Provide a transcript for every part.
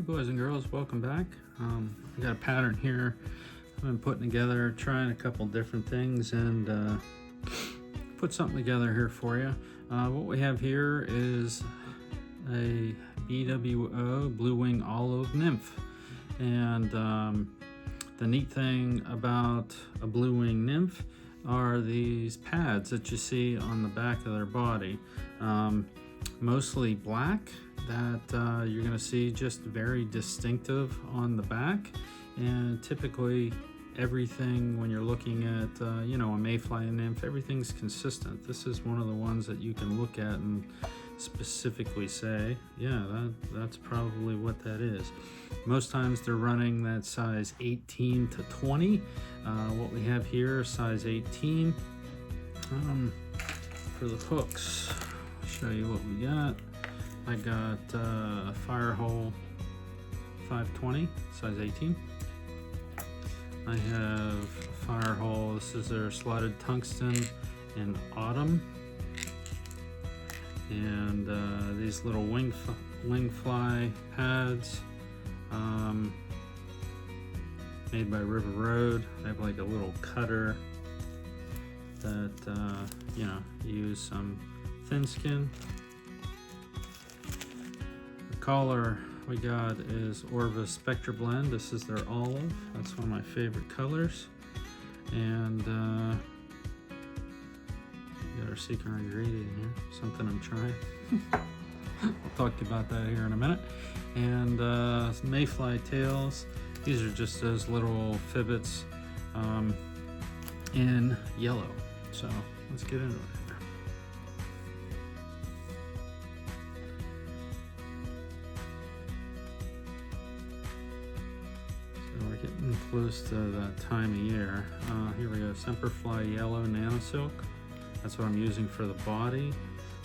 boys and girls, welcome back. I got a pattern here I've been putting together, trying a couple different things, and put something together here for you. What we have here is a BWO Blue Wing Olive Nymph, and the neat thing about a Blue Wing Nymph are these pads that you see on the back of their body, mostly black, that you're going to see just very distinctive on the back. And typically everything, when you're looking at a mayfly nymph, everything's consistent. This is one of the ones that you can look at and specifically say, yeah, that's probably what that is. Most times they're running that size 18 to 20. What we have here is size 18. For the hooks, I'll show you what we got. I got Fire Hole 520, size 18. I have Fire Hole, this is their slotted tungsten in autumn. And these little wing fly pads, made by River Road. I have like a little cutter that, use some thin skin. The collar we got is Orvis Spectra Blend. This is their olive. That's one of my favorite colors. And we got our secret ingredient here, something I'm trying. I'll talk to you about that here in a minute. And mayfly tails. These are just those little fibbits in yellow. So let's get into it. So we're getting close to that time of year. Here we go, Semperfly Yellow Nano Silk. That's what I'm using for the body,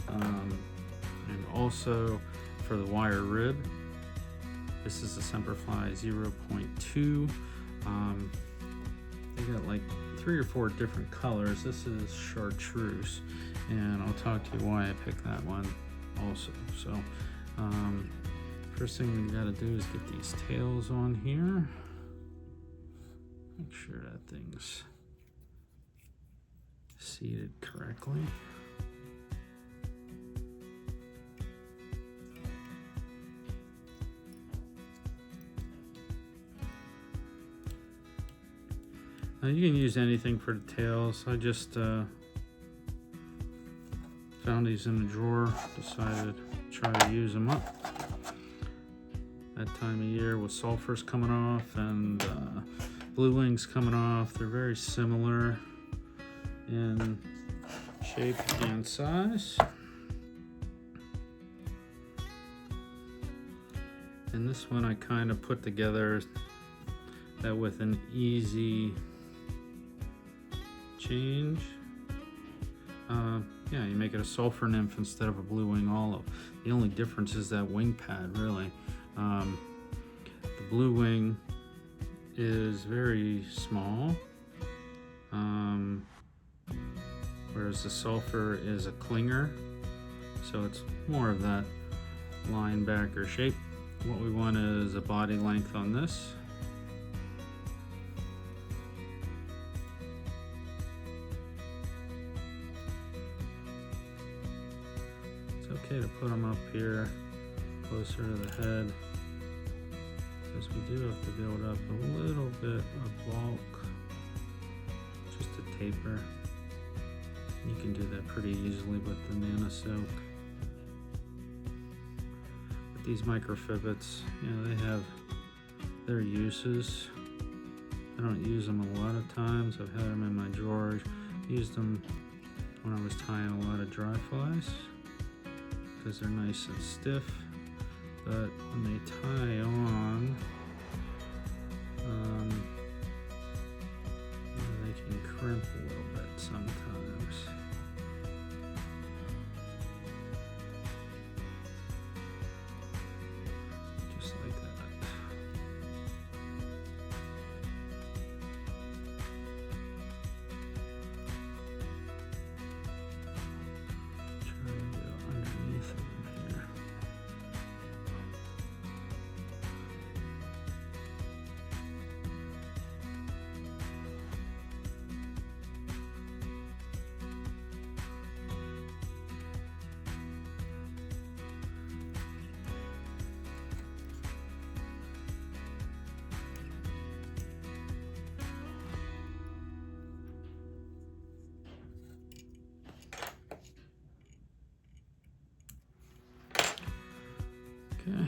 and also for the wire rib. This is the Semperfly 0.2. They got like 3 or 4 different colors. This is chartreuse, and I'll talk to you why I picked that one also. So first thing we got to do is get these tails on here. Make sure that thing's seated correctly. Now you can use anything for the tails. I just found these in a drawer, decided to try to use them up. That time of year with sulfurs coming off and blue wings coming off, they're very similar in shape and size. And this one I kind of put together that with an easy change. You make it a sulfur nymph instead of a blue wing olive. The only difference is that wing pad, really. The blue wing is very small, whereas the sulfur is a clinger, so it's more of that linebacker shape. What we want is a body length on this. It's okay to put them up here closer to the head, because we do have to build up a little bit of bulk, just to taper. You can do that pretty easily with the Nano Silk. But these microfibbits, they have their uses. I don't use them a lot of times. I've had them in my drawer. Used them when I was tying a lot of dry flies, because they're nice and stiff. But when they tie on, they can crimp a little bit sometimes. Just like that. Try to go underneath them here. Okay.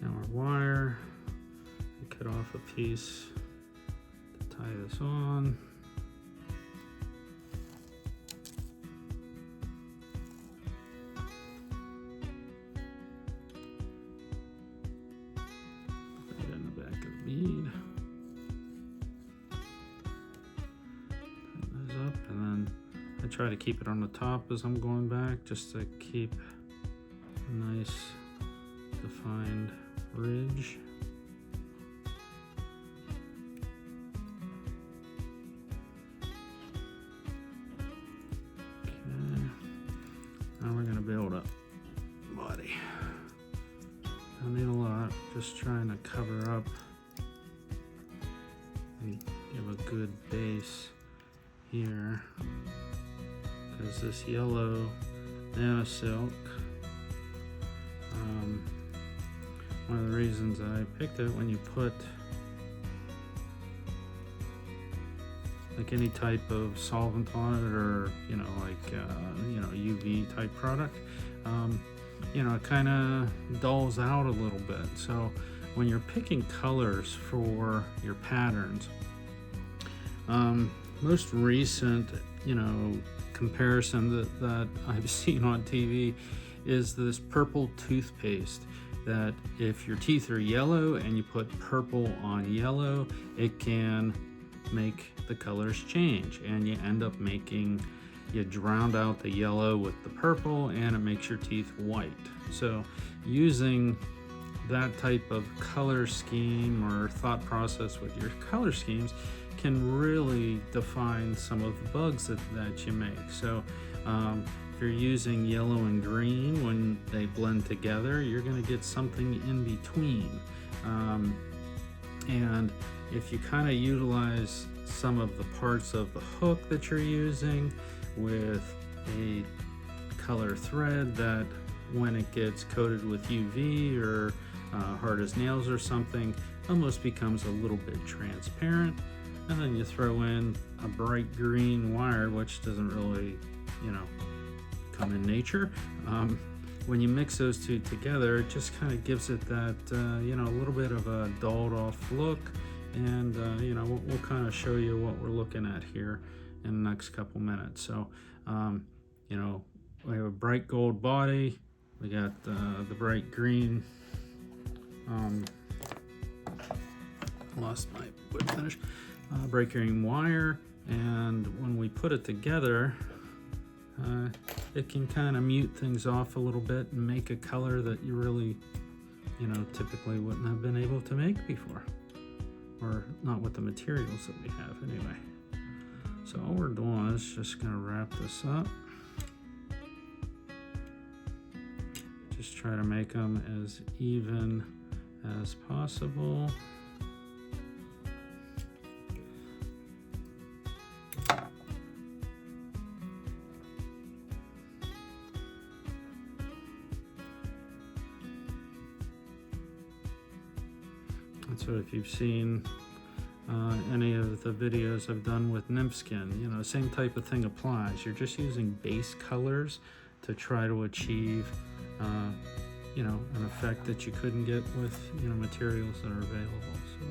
Now our wire, we cut off a piece to tie this on. Put it in the back of the bead. Tighten those up, and then I try to keep it on the top as I'm going back, just to keep a nice defined ridge. Okay, now we're going to build a body. Don't need a lot, just trying to cover up and give a good base here, because this yellow nano silk, one of the reasons I picked it, when you put like any type of solvent on it, or UV type product, it kind of dulls out a little bit. So when you're picking colors for your patterns, most recent comparison that I've seen on TV is this purple toothpaste, that if your teeth are yellow and you put purple on yellow, it can make the colors change, and you end up you drown out the yellow with the purple, and it makes your teeth white. So using that type of color scheme or thought process with your color schemes can really define some of the bugs that you make. So if you're using yellow and green, when they blend together, you're going to get something in between. And if you kind of utilize some of the parts of the hook that you're using with a color thread that, when it gets coated with UV or hard as nails or something, almost becomes a little bit transparent, and then you throw in a bright green wire, which doesn't really come in nature. When you mix those two together, it just kind of gives it that a little bit of a dulled off look, and we'll kind of show you what we're looking at here in the next couple minutes. So we have a bright gold body, we got the bright green, lost my wood finish, bright green wire, and when we put it together, it can kind of mute things off a little bit and make a color that you really, typically wouldn't have been able to make before, or not with the materials that we have anyway. So all we're doing is just going to wrap this up. Just try to make them as even as possible. So if you've seen any of the videos I've done with nymph skin, same type of thing applies. You're just using base colors to try to achieve, an effect that you couldn't get with, materials that are available. So.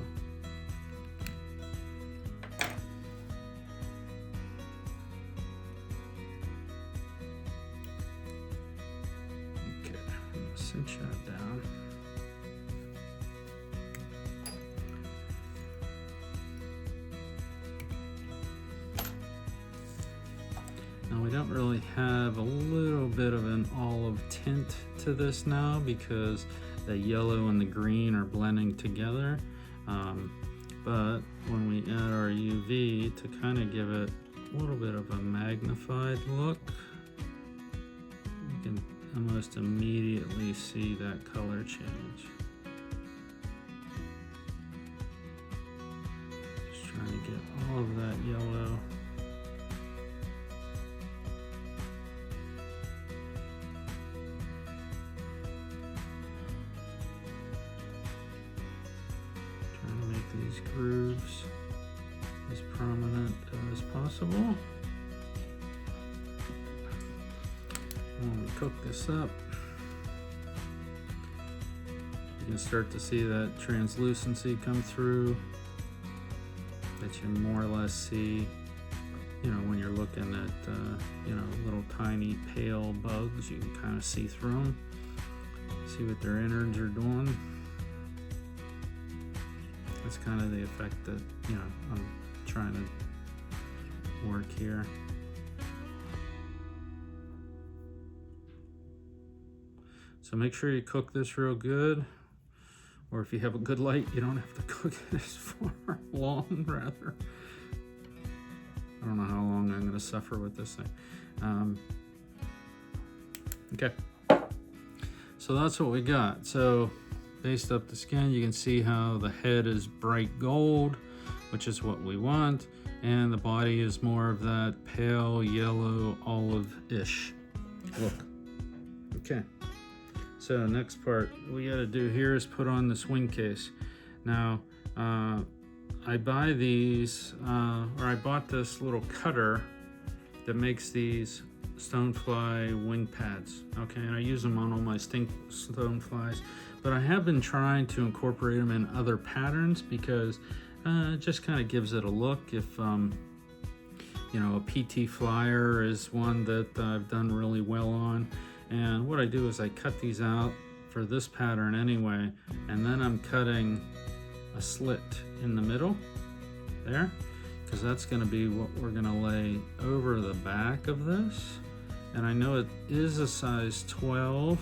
Okay, I'm gonna cinch that down. Now we don't really have a little bit of an olive tint to this now, because the yellow and the green are blending together. But when we add our UV to kind of give it a little bit of a magnified look, you can almost immediately see that color change. Just trying to get all of that yellow. These grooves as prominent as possible. when we cook this up, you can start to see that translucency come through that you more or less see, you know, when you're looking at, you know, little tiny pale bugs. You can kind of see through them, see what their innards are doing. That's kind of the effect that, you know, I'm trying to work here. So make sure you cook this real good, or if you have a good light, you don't have to cook it as far long, rather. I don't know how long I'm going to suffer with this thing. Okay, so that's what we got. So based up the skin, you can see how the head is bright gold, which is what we want, and the body is more of that pale yellow olive-ish look. Okay. So next part we got to do here is put on this wing case. Now, I buy these, or I bought this little cutter that makes these stonefly wing pads. Okay, and I use them on all my stoneflies, but I have been trying to incorporate them in other patterns because it just kind of gives it a look. If you know, a PT flyer is one that I've done really well on. And what I do is I cut these out for this pattern anyway, and then I'm cutting a slit in the middle there, because that's going to be what we're going to lay over the back of this. And I know it is a size 12.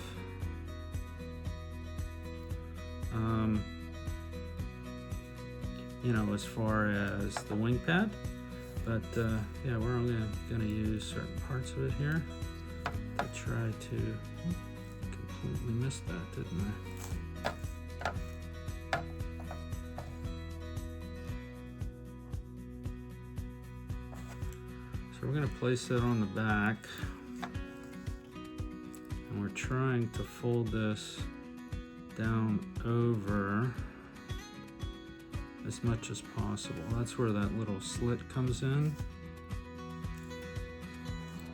You know, as far as the wing pad, but yeah, we're only going to use certain parts of it here. To try to completely miss that, didn't I? So we're going to place it on the back, and we're trying to fold this down over as much as possible. That's where that little slit comes in.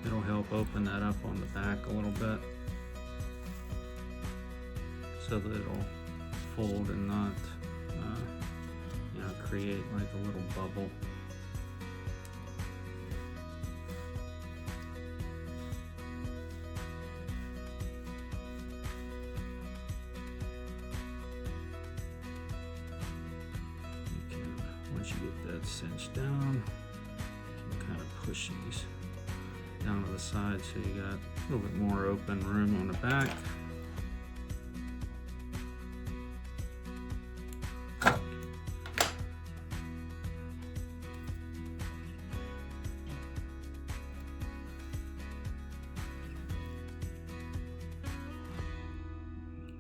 It'll help open that up on the back a little bit so that it'll fold and not, you know, create like a little bubble. You can, once you get that cinched down, you can kind of push these down to the side so you got a little bit more open room on the back. A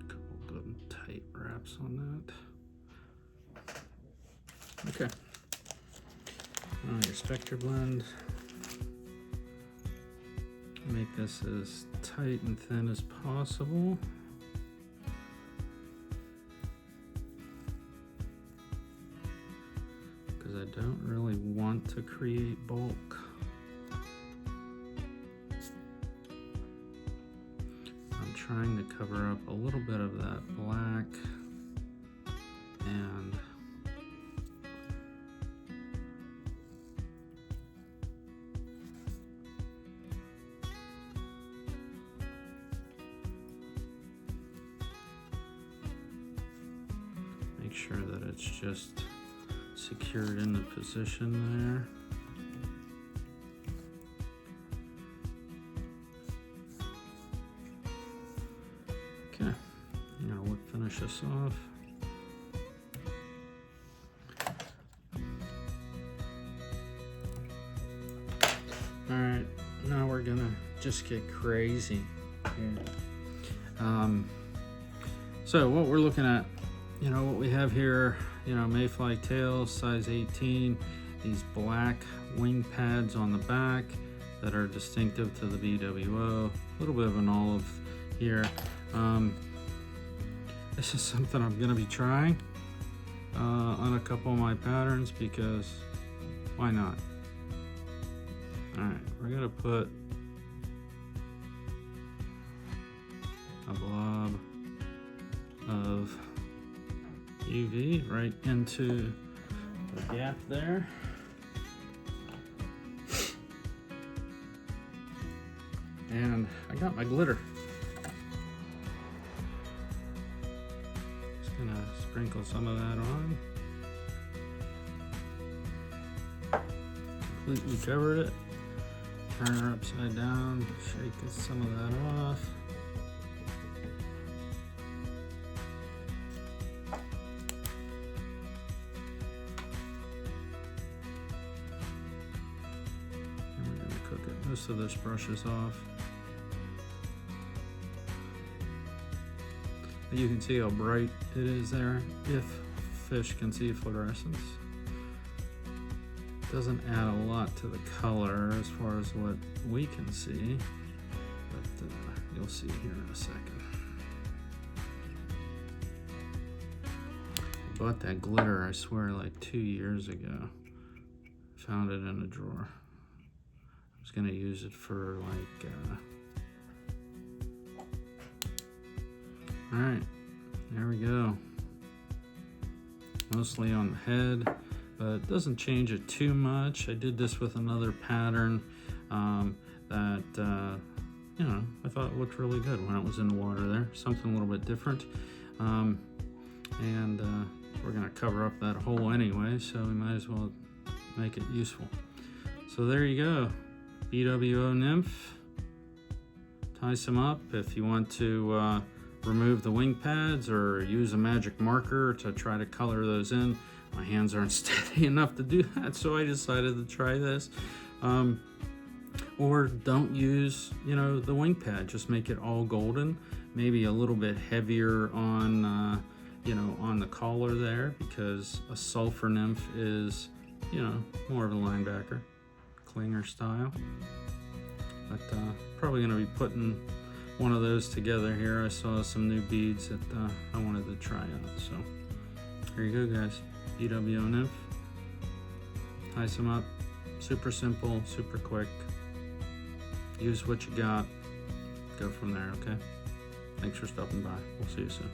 couple good tight wraps on that. Okay. Your spectre blend. Make this as tight and thin as possible. Because I don't really want to create bulk. I'm trying to cover up a little bit of that black and make sure that it's just secured in the position there. Okay, now we'll finish this off. All right, now we're gonna just get crazy here. So what we're looking at, you know, what we have here, you know, mayfly tails, size 18, these black wing pads on the back that are distinctive to the BWO, a little bit of an olive here. This is something I'm going to be trying on a couple of my patterns because why not? All right, we're going to put a blob of UV right into the gap there. And I got my glitter. Just gonna sprinkle some of that on. Completely covered it. Turn her upside down, shake some of that off. And we're gonna cook it. Most of this brushes off. You can see how bright it is there if fish can see fluorescence. Doesn't add a lot to the color as far as what we can see, but you'll see here in a second. I bought that glitter, I swear, like 2 years ago. Found it in a drawer. I was gonna use it for like, all right, there we go. Mostly on the head, but it doesn't change it too much. I did this with another pattern that, you know, I thought looked really good when it was in the water there. Something a little bit different. And we're gonna cover up that hole anyway, so we might as well make it useful. So there you go, BWO Nymph. Tie some up. If you want to remove the wing pads or use a magic marker to try to color those in. My hands aren't steady enough to do that, so I decided to try this. Or don't use, you know, the wing pad. Just make it all golden. Maybe a little bit heavier on, you know, on the collar there, because a sulfur nymph is, you know, more of a linebacker, clinger style. But probably going to be putting one of those together here. I saw some new beads that I wanted to try out. So here you go, guys. BWO Nymph. Tie some up. Super simple, super quick. Use what you got. Go from there, okay? Thanks for stopping by. We'll see you soon.